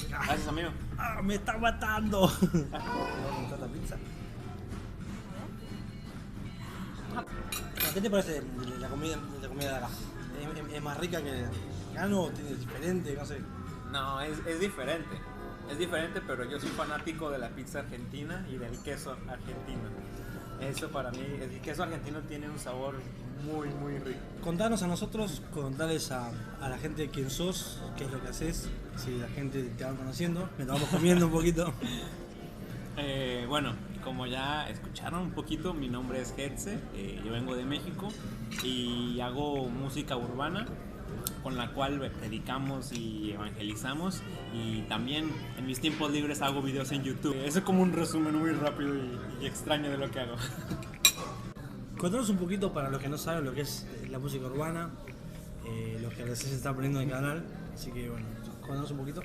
Gracias, amigo. Me está matando. ¿Vamos a montar la pizza? ¿Qué te parece la comida de acá? ¿Es más rica que acá no? ¿Es diferente? No sé. No, es diferente. Es diferente, pero yo soy fanático de la pizza argentina y del queso argentino. Eso para mí, el queso argentino tiene un sabor muy, muy rico. Contanos a nosotros, contarles a la gente quién sos, qué es lo que haces, si la gente te va conociendo, me lo vamos comiendo un poquito. Bueno, como ya escucharon un poquito, mi nombre es Hetze, yo vengo de México y hago música urbana con la cual predicamos y evangelizamos, y también en mis tiempos libres hago videos en YouTube. Eso es como un resumen muy rápido y extraño de lo que hago. Contanos un poquito para los que no saben lo que es la música urbana, los que recién se están poniendo en el canal, así que bueno, contanos un poquito.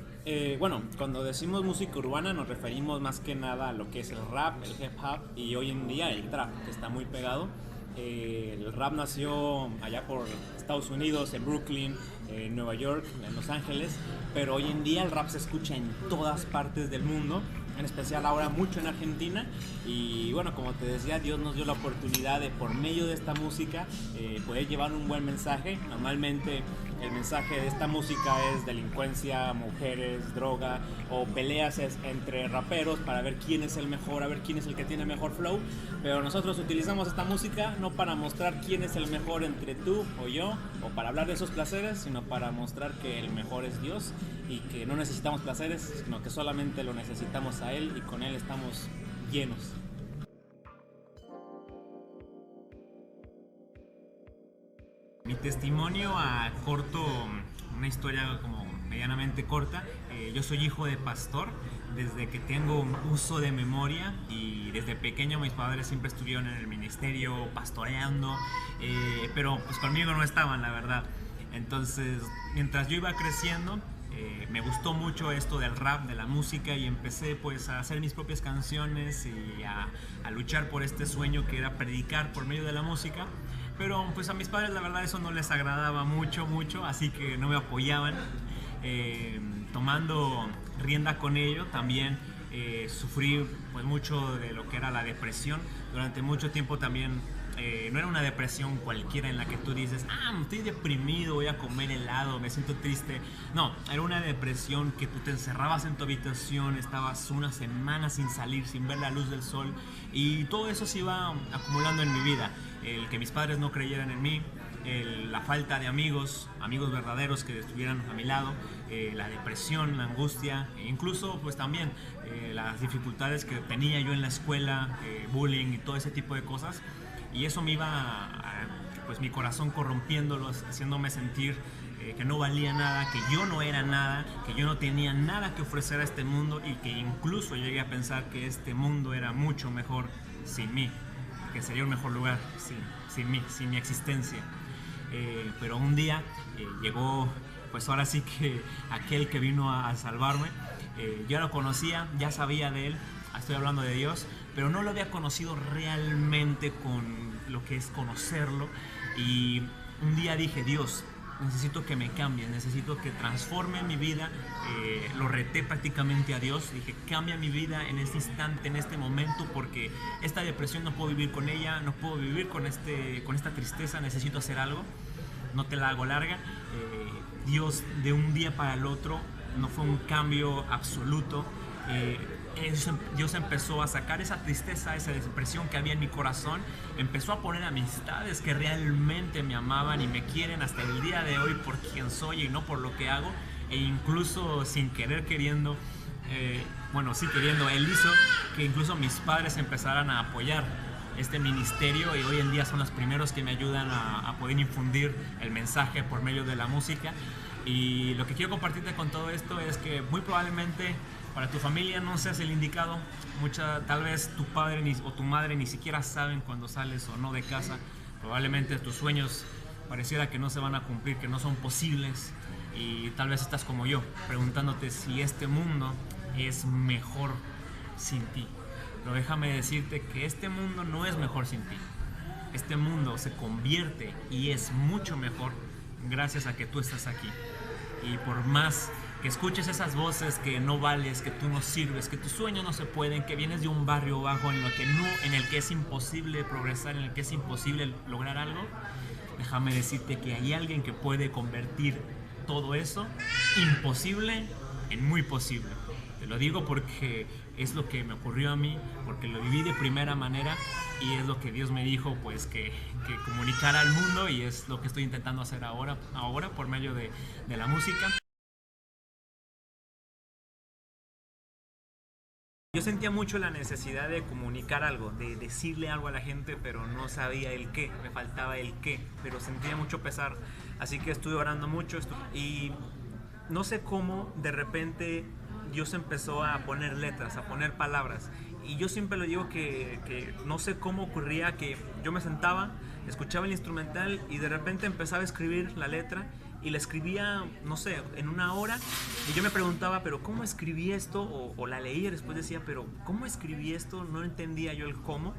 Bueno, cuando decimos música urbana nos referimos más que nada a lo que es el rap, el hip hop y hoy en día el trap, que está muy pegado. El rap nació allá por Estados Unidos, en Brooklyn, en Nueva York, en Los Ángeles, pero hoy en día el rap se escucha en todas partes del mundo, en especial ahora mucho en Argentina. Y bueno, como te decía, Dios nos dio la oportunidad de, por medio de esta música, poder llevar un buen mensaje. Normalmente el mensaje de esta música es delincuencia, mujeres, droga o peleas entre raperos para ver quién es el mejor, a ver quién es el que tiene mejor flow. Pero nosotros utilizamos esta música no para mostrar quién es el mejor entre tú o yo, o para hablar de esos placeres, sino para mostrar que el mejor es Dios y que no necesitamos placeres, sino que solamente lo necesitamos a Él y con Él estamos llenos. Mi testimonio a corto, una historia como medianamente corta. Yo soy hijo de pastor desde que tengo un uso de memoria, y desde pequeño mis padres siempre estuvieron en el ministerio pastoreando, pero pues conmigo no estaban, la verdad. Entonces, mientras yo iba creciendo, me gustó mucho esto del rap, de la música, y empecé pues a hacer mis propias canciones y a luchar por este sueño que era predicar por medio de la música. Pero pues a mis padres la verdad eso no les agradaba mucho, así que no me apoyaban. Tomando rienda con ello, también sufrí pues mucho de lo que era la depresión. Durante mucho tiempo también no era una depresión cualquiera en la que tú dices, estoy deprimido, voy a comer helado, me siento triste. No, era una depresión que tú te encerrabas en tu habitación, estabas una semana sin salir, sin ver la luz del sol, y todo eso se iba acumulando en mi vida. El que mis padres no creyeran en mí, la falta de amigos verdaderos que estuvieran a mi lado, la depresión, la angustia, e incluso pues también las dificultades que tenía yo en la escuela, bullying y todo ese tipo de cosas. Y eso me iba pues mi corazón corrompiéndolo, haciéndome sentir que no valía nada, que yo no era nada, que yo no tenía nada que ofrecer a este mundo, y que incluso llegué a pensar que este mundo era mucho mejor sin mí, que sería un mejor lugar sin mí, sin mi existencia. Pero un día llegó, pues ahora sí que aquel que vino a salvarme. Yo lo conocía, ya sabía de él, estoy hablando de Dios, pero no lo había conocido realmente con lo que es conocerlo. Y un día dije, Dios, necesito que me cambie, necesito que transforme mi vida. Lo reté prácticamente a Dios, dije, cambia mi vida en este instante, en este momento, porque esta depresión no puedo vivir con ella, no puedo vivir con esta tristeza, necesito hacer algo. No te la hago larga. Dios, de un día para el otro, no fue un cambio absoluto. Dios empezó a sacar esa tristeza, esa depresión que había en mi corazón. Empezó a poner amistades que realmente me amaban y me quieren hasta el día de hoy por quien soy y no por lo que hago. E incluso sin querer, queriendo, sí queriendo, Él hizo que incluso mis padres empezaran a apoyar este ministerio, y hoy en día son los primeros que me ayudan a poder infundir el mensaje por medio de la música. Y lo que quiero compartirte con todo esto es que muy probablemente para tu familia no seas el indicado. Tal vez tu padre o tu madre ni siquiera saben cuando sales o no de casa. Probablemente tus sueños pareciera que no se van a cumplir, que no son posibles, y tal vez estás como yo, preguntándote si este mundo es mejor sin ti. Pero déjame decirte que este mundo no es mejor sin ti. Este mundo se convierte y es mucho mejor gracias a que tú estás aquí. Y por más que escuches esas voces que no vales, que tú no sirves, que tus sueños no se pueden, que vienes de un barrio bajo en el que es imposible progresar, en el que es imposible lograr algo. Déjame decirte que hay alguien que puede convertir todo eso imposible en muy posible. Te lo digo porque es lo que me ocurrió a mí, porque lo viví de primera manera y es lo que Dios me dijo pues que comunicara al mundo, y es lo que estoy intentando hacer ahora por medio de la música. Yo sentía mucho la necesidad de comunicar algo, de decirle algo a la gente, pero no sabía el qué, me faltaba el qué, pero sentía mucho pesar. Así que estuve orando mucho y no sé cómo de repente Dios empezó a poner letras, a poner palabras. Y yo siempre le digo que no sé cómo ocurría que yo me sentaba, escuchaba el instrumental y de repente empezaba a escribir la letra. Y la escribía, no sé, en una hora. Y yo me preguntaba, ¿pero cómo escribí esto? O la leía y después decía, ¿pero cómo escribí esto? No entendía yo el cómo.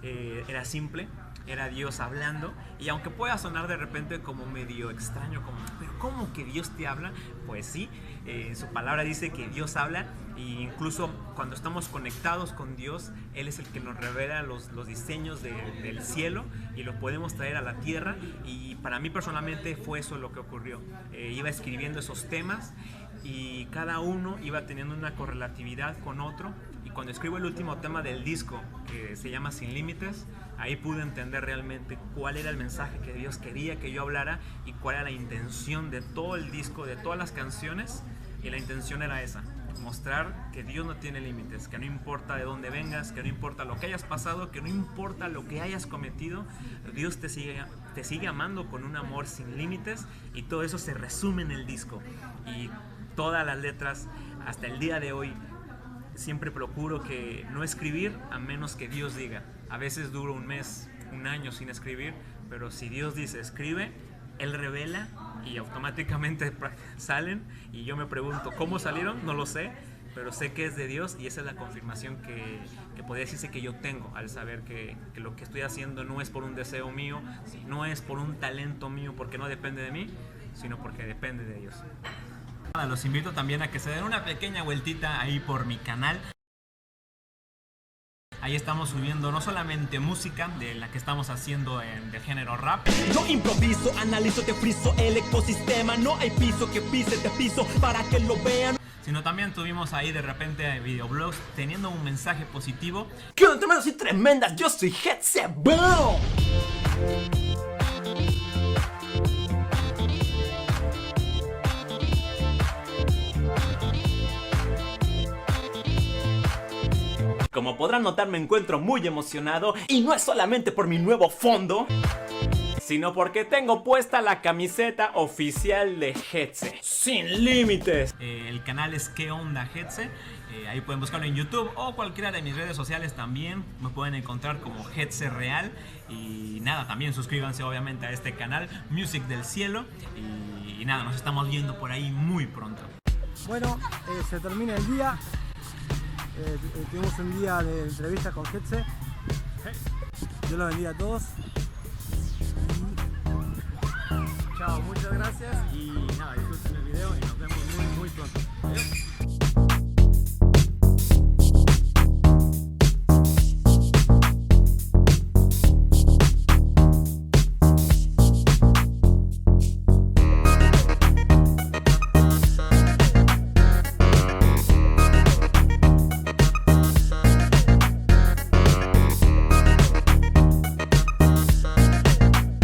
Era simple, era Dios hablando. Y aunque pueda sonar de repente como medio extraño, como, ¿pero cómo que Dios te habla? Pues sí, su palabra dice que Dios habla. E incluso cuando estamos conectados con Dios, Él es el que nos revela los diseños del cielo y los podemos traer a la tierra. Y para mí personalmente fue eso lo que ocurrió. Iba escribiendo esos temas y cada uno iba teniendo una correlatividad con otro. Y cuando escribo el último tema del disco, que se llama Sin Límites, ahí pude entender realmente cuál era el mensaje que Dios quería que yo hablara y cuál era la intención de todo el disco, de todas las canciones. Y la intención era esa: mostrar que Dios no tiene límites, que no importa de dónde vengas, que no importa lo que hayas pasado, que no importa lo que hayas cometido, Dios te sigue amando con un amor sin límites, y todo eso se resume en el disco. Y todas las letras, hasta el día de hoy, siempre procuro que no escribir a menos que Dios diga. A veces duro un mes, un año sin escribir, pero si Dios dice escribe, Él revela y automáticamente salen. Y yo me pregunto cómo salieron, no lo sé, pero sé que es de Dios, y esa es la confirmación que podría decirse que yo tengo al saber que lo que estoy haciendo no es por un deseo mío, no es por un talento mío, porque no depende de mí, sino porque depende de Dios. Los invito también a que se den una pequeña vueltita ahí por mi canal. Ahí estamos subiendo no solamente música de la que estamos haciendo de género rap. Yo improviso, analizo, te friso el ecosistema. No hay piso que pise, te piso para que lo vean. Sino también tuvimos ahí de repente videoblogs teniendo un mensaje positivo. ¡Qué onda, tremendos y tremendas! Yo soy Hetze. ¡Boom! Como podrán notar, me encuentro muy emocionado, y no es solamente por mi nuevo fondo, sino porque tengo puesta la camiseta oficial de Hetze. ¡Sin límites! El canal es ¿Qué onda Hetze? Ahí pueden buscarlo en YouTube o cualquiera de mis redes sociales también. Me pueden encontrar como Hetze Real. Y nada, también suscríbanse obviamente a este canal, Music del Cielo. Y nada, nos estamos viendo por ahí muy pronto. Bueno, se termina el día. Tuvimos un día de entrevistas con Hetze. Dios los bendiga a todos. Chao, muchas gracias y nada, disfruten.